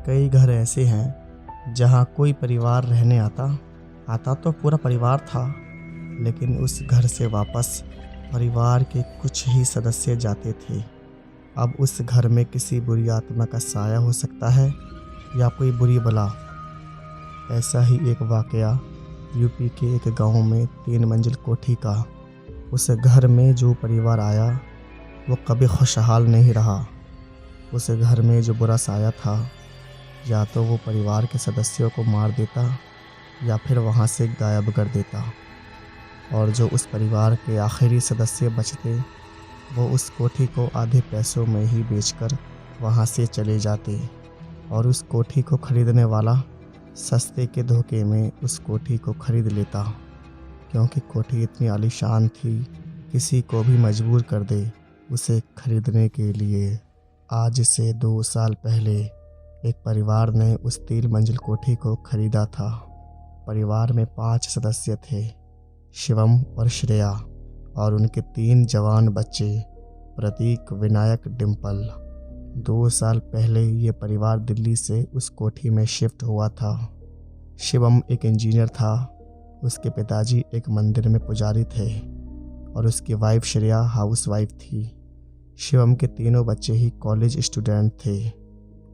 कई घर ऐसे हैं जहाँ कोई परिवार रहने आता तो पूरा परिवार था, लेकिन उस घर से वापस परिवार के कुछ ही सदस्य जाते थे। अब उस घर में किसी बुरी आत्मा का साया हो सकता है या कोई बुरी बला। ऐसा ही एक वाकया यूपी के एक गांव में 3 मंजिल कोठी का। उस घर में जो परिवार आया वो कभी खुशहाल नहीं रहा। उस घर में जो बुरा साया था या तो वो परिवार के सदस्यों को मार देता या फिर वहाँ से गायब कर देता, और जो उस परिवार के आखिरी सदस्य बचते वो उस कोठी को आधे पैसों में ही बेचकर वहाँ से चले जाते, और उस कोठी को खरीदने वाला सस्ते के धोखे में उस कोठी को खरीद लेता, क्योंकि कोठी इतनी आलीशान थी किसी को भी मजबूर कर दे उसे खरीदने के लिए। आज से 2 साल पहले एक परिवार ने उस 3 मंजिल कोठी को खरीदा था। परिवार में 5 सदस्य थे, शिवम और श्रेया, और उनके 3 जवान बच्चे, प्रतीक, विनायक, डिम्पल। 2 साल पहले ये परिवार दिल्ली से उस कोठी में शिफ्ट हुआ था। शिवम एक इंजीनियर था, उसके पिताजी एक मंदिर में पुजारी थे और उसकी वाइफ श्रेया हाउसवाइफ थी। शिवम के तीनों बच्चे ही कॉलेज स्टूडेंट थे।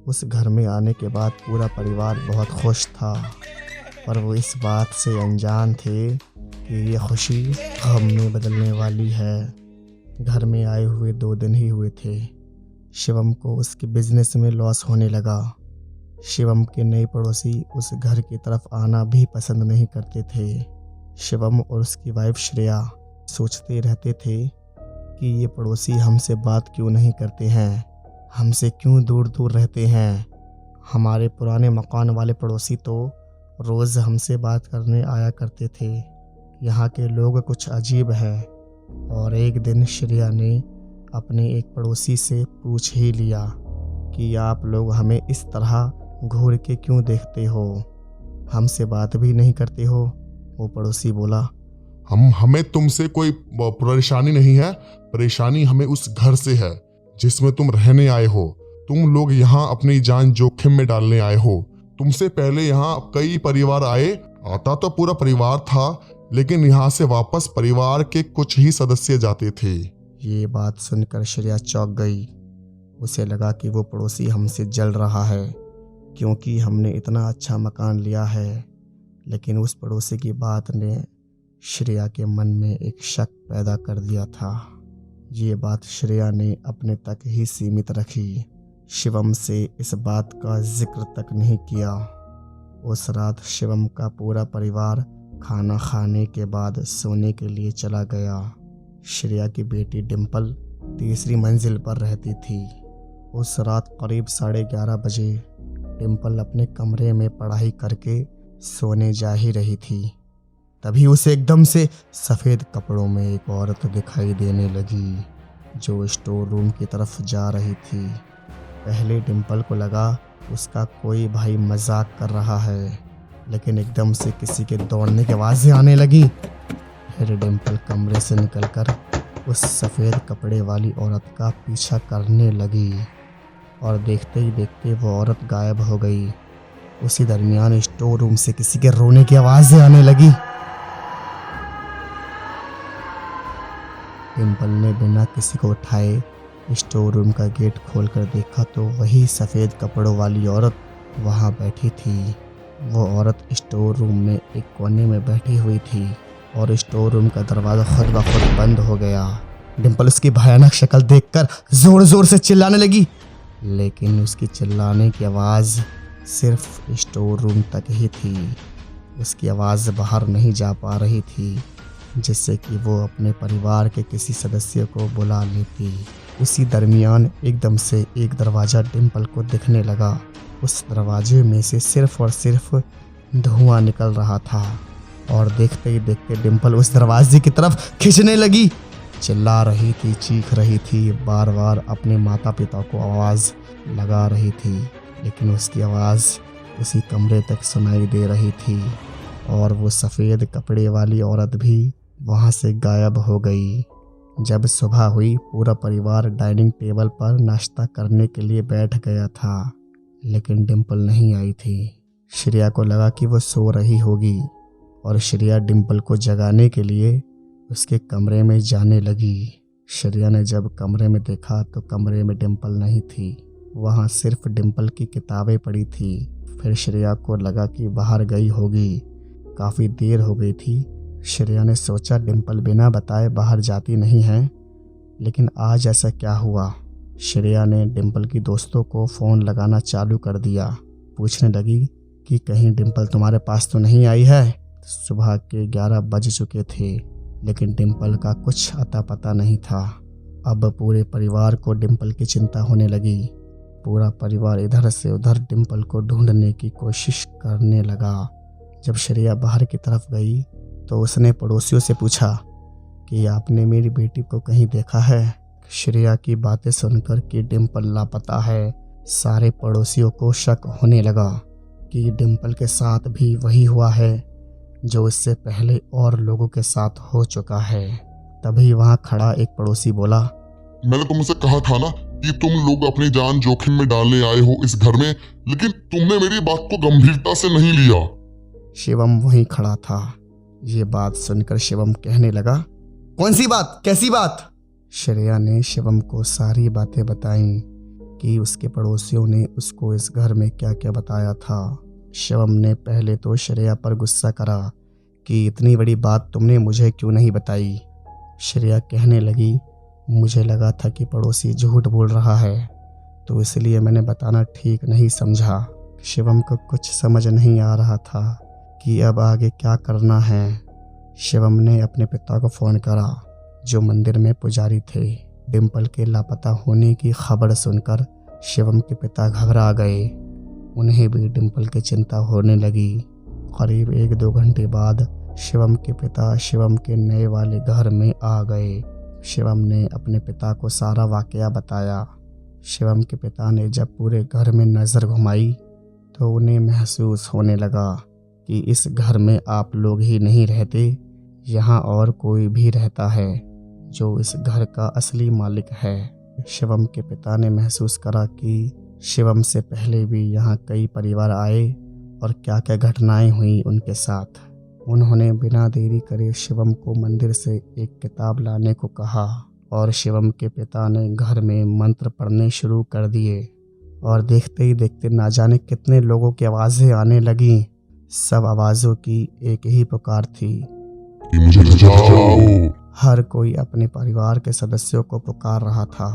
उस घर में आने के बाद पूरा परिवार बहुत खुश था, पर वो इस बात से अनजान थे कि ये खुशी गम में बदलने वाली है। घर में आए हुए 2 दिन ही हुए थे, शिवम को उसके बिजनेस में लॉस होने लगा। शिवम के नए पड़ोसी उस घर की तरफ आना भी पसंद नहीं करते थे। शिवम और उसकी वाइफ श्रेया सोचते रहते थे कि ये पड़ोसी हमसे बात क्यों नहीं करते हैं, हमसे क्यों दूर दूर रहते हैं। हमारे पुराने मकान वाले पड़ोसी तो रोज़ हमसे बात करने आया करते थे। यहाँ के लोग कुछ अजीब हैं। और एक दिन श्रेया ने अपने एक पड़ोसी से पूछ ही लिया कि आप लोग हमें इस तरह घूर के क्यों देखते हो, हमसे बात भी नहीं करते हो। वो पड़ोसी बोला, हमें तुमसे कोई परेशानी नहीं है, परेशानी हमें उस घर से है जिसमें तुम रहने आए हो। तुम लोग यहाँ अपनी जान जोखिम में डालने आए हो। तुमसे पहले यहाँ कई परिवार आए, आता तो पूरा परिवार था, लेकिन यहाँ से वापस परिवार के कुछ ही सदस्य जाते थे। ये बात सुनकर श्रेया चौंक गई। उसे लगा कि वो पड़ोसी हमसे जल रहा है क्योंकि हमने इतना अच्छा मकान लिया है। लेकिन उस पड़ोसी की बात ने श्रेया के मन में एक शक पैदा कर दिया था। ये बात श्रेया ने अपने तक ही सीमित रखी, शिवम से इस बात का जिक्र तक नहीं किया। उस रात शिवम का पूरा परिवार खाना खाने के बाद सोने के लिए चला गया। श्रेया की बेटी डिम्पल तीसरी मंजिल पर रहती थी। उस रात करीब 11:30 बजे डिम्पल अपने कमरे में पढ़ाई करके सोने जा ही रही थी। तभी उसे एकदम से सफ़ेद कपड़ों में एक औरत दिखाई देने लगी जो स्टोर रूम की तरफ जा रही थी। पहले डिम्पल को लगा उसका कोई भाई मजाक कर रहा है, लेकिन एकदम से किसी के दौड़ने की आवाज़ें आने लगी। फिर डिम्पल कमरे से निकलकर उस सफ़ेद कपड़े वाली औरत का पीछा करने लगी, और देखते ही देखते वो औरत गायब हो गई। उसी दरमियान स्टोर रूम से किसी के रोने की आवाज़ें आने लगी। डिम्पल ने बिना किसी को उठाए स्टोर रूम का गेट खोलकर देखा तो वही सफ़ेद कपड़ों वाली औरत वहाँ बैठी थी। वो औरत स्टोर रूम में एक कोने में बैठी हुई थी और स्टोर रूम का दरवाज़ा खुद ब खुद बंद हो गया। डिम्पल उसकी भयानक शक्ल देखकर ज़ोर ज़ोर से चिल्लाने लगी, लेकिन उसकी चिल्लाने की आवाज़ सिर्फ स्टोर रूम तक ही थी। उसकी आवाज़ बाहर नहीं जा पा रही थी, जिससे कि वो अपने परिवार के किसी सदस्य को बुला लेती। उसी दरमियान एकदम से एक दरवाज़ा डिम्पल को दिखने लगा। उस दरवाजे में से सिर्फ और सिर्फ धुआं निकल रहा था, और देखते ही देखते डिम्पल उस दरवाजे की तरफ खींचने लगी। चिल्ला रही थी, चीख रही थी, बार बार अपने माता पिता को आवाज़ लगा रही थी, लेकिन उसकी आवाज़ उसी कमरे तक सुनाई दे रही थी। और वो सफ़ेद कपड़े वाली औरत भी वहाँ से गायब हो गई। जब सुबह हुई पूरा परिवार डाइनिंग टेबल पर नाश्ता करने के लिए बैठ गया था। लेकिन डिम्पल नहीं आई थी। श्रेया को लगा कि वो सो रही होगी और श्रेया डिम्पल को जगाने के लिए उसके कमरे में जाने लगी। श्रेया ने जब कमरे में देखा तो कमरे में डिम्पल नहीं थी, वहाँ सिर्फ डिम्पल की किताबें पड़ी थी। फिर श्रेया को लगा कि बाहर गई होगी, काफ़ी देर हो गई थी। श्रेया ने सोचा डिम्पल बिना बताए बाहर जाती नहीं है, लेकिन आज ऐसा क्या हुआ। श्रेया ने डिम्पल की दोस्तों को फ़ोन लगाना चालू कर दिया। पूछने लगी कि कहीं डिम्पल तुम्हारे पास तो नहीं आई है। सुबह के 11 बज चुके थे, लेकिन डिम्पल का कुछ अता पता नहीं था। अब पूरे परिवार को डिम्पल की चिंता होने लगी। पूरा परिवार इधर से उधर डिम्पल को ढूंढने की कोशिश करने लगा। जब श्रेया बाहर की तरफ गई तो उसने पड़ोसियों से पूछा कि आपने मेरी बेटी को कहीं देखा है। श्रेया की बातें सुनकर कि डिम्पल लापता है, सारे पड़ोसियों को शक होने लगा कि डिम्पल के साथ भी वही हुआ है जो इससे पहले और लोगों के साथ हो चुका है। तभी वहाँ खड़ा एक पड़ोसी बोला, मैंने तुमसे कहा था ना कि तुम लोग अपनी जान जोखिम में डालने आए हो इस घर में, लेकिन तुमने मेरी बात को गंभीरता से नहीं लिया। शिवम वहीं खड़ा था। ये बात सुनकर शिवम कहने लगा, कौन सी बात, कैसी बात। श्रेया ने शिवम को सारी बातें बताईं कि उसके पड़ोसियों ने उसको इस घर में क्या क्या बताया था। शिवम ने पहले तो श्रेया पर गुस्सा करा कि इतनी बड़ी बात तुमने मुझे क्यों नहीं बताई। श्रेया कहने लगी, मुझे लगा था कि पड़ोसी झूठ बोल रहा है, तो इसलिए मैंने बताना ठीक नहीं समझा। शिवम को कुछ समझ नहीं आ रहा था कि अब आगे क्या करना है। शिवम ने अपने पिता को फ़ोन करा जो मंदिर में पुजारी थे। डिम्पल के लापता होने की खबर सुनकर शिवम के पिता घबरा गए। उन्हें भी डिम्पल की चिंता होने लगी। करीब 1-2 घंटे बाद शिवम के पिता शिवम के नए वाले घर में आ गए। शिवम ने अपने पिता को सारा वाकया बताया। शिवम के पिता ने जब पूरे घर में नज़र घुमाई तो उन्हें महसूस होने लगा कि इस घर में आप लोग ही नहीं रहते, यहाँ और कोई भी रहता है जो इस घर का असली मालिक है। शिवम के पिता ने महसूस करा कि शिवम से पहले भी यहाँ कई परिवार आए और क्या क्या घटनाएं हुई उनके साथ। उन्होंने बिना देरी करे शिवम को मंदिर से एक किताब लाने को कहा और शिवम के पिता ने घर में मंत्र पढ़ने शुरू कर दिए और देखते ही देखते ना जाने कितने लोगों की आवाज़ें आने लगीं। सब आवाज़ों की एक ही पुकार थी, मुझे बचाओ। हर कोई अपने परिवार के सदस्यों को पुकार रहा था।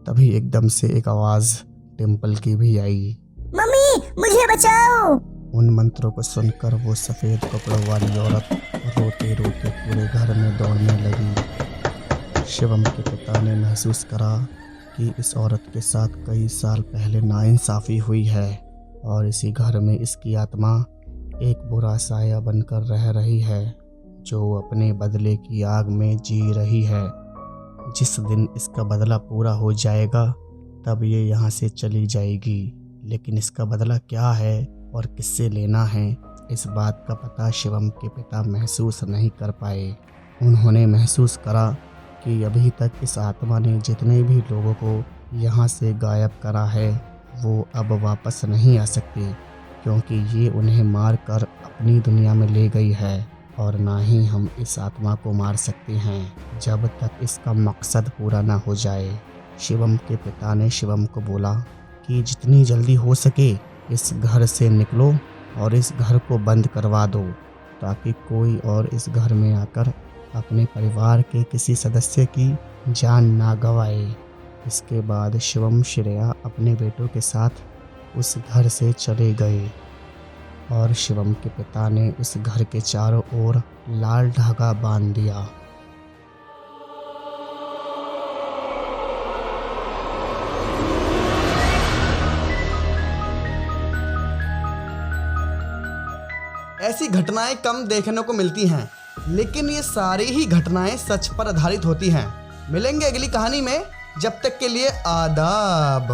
तभी एकदम से एक आवाज़ डिम्पल की भी आई, मम्मी मुझे बचाओ। उन मंत्रों को सुनकर वो सफ़ेद कपड़ों वाली औरत रोते रोते पूरे घर में दौड़ने लगी। शिवम के पिता ने महसूस करा कि इस औरत के साथ कई साल पहले नाइंसाफ़ी हुई है और इसी घर में इसकी आत्मा एक बुरा साया बनकर रह रही है जो अपने बदले की आग में जी रही है। जिस दिन इसका बदला पूरा हो जाएगा तब ये यहाँ से चली जाएगी, लेकिन इसका बदला क्या है और किससे लेना है, इस बात का पता शिवम के पिता महसूस नहीं कर पाए। उन्होंने महसूस करा कि अभी तक इस आत्मा ने जितने भी लोगों को यहाँ से गायब करा है वो अब वापस नहीं आ सकती, क्योंकि ये उन्हें मार कर अपनी दुनिया में ले गई है और ना ही हम इस आत्मा को मार सकते हैं जब तक इसका मकसद पूरा ना हो जाए। शिवम के पिता ने शिवम को बोला कि जितनी जल्दी हो सके इस घर से निकलो और इस घर को बंद करवा दो, ताकि कोई और इस घर में आकर अपने परिवार के किसी सदस्य की जान ना गंवाए। इसके बाद शिवम श्रेया अपने बेटों के साथ उस घर से चले गए और शिवम के पिता ने उस घर के चारों ओर लाल धागा बांध दिया। ऐसी घटनाएं कम देखने को मिलती हैं, लेकिन ये सारी ही घटनाएं सच पर आधारित होती हैं। मिलेंगे अगली कहानी में, जब तक के लिए आदाब।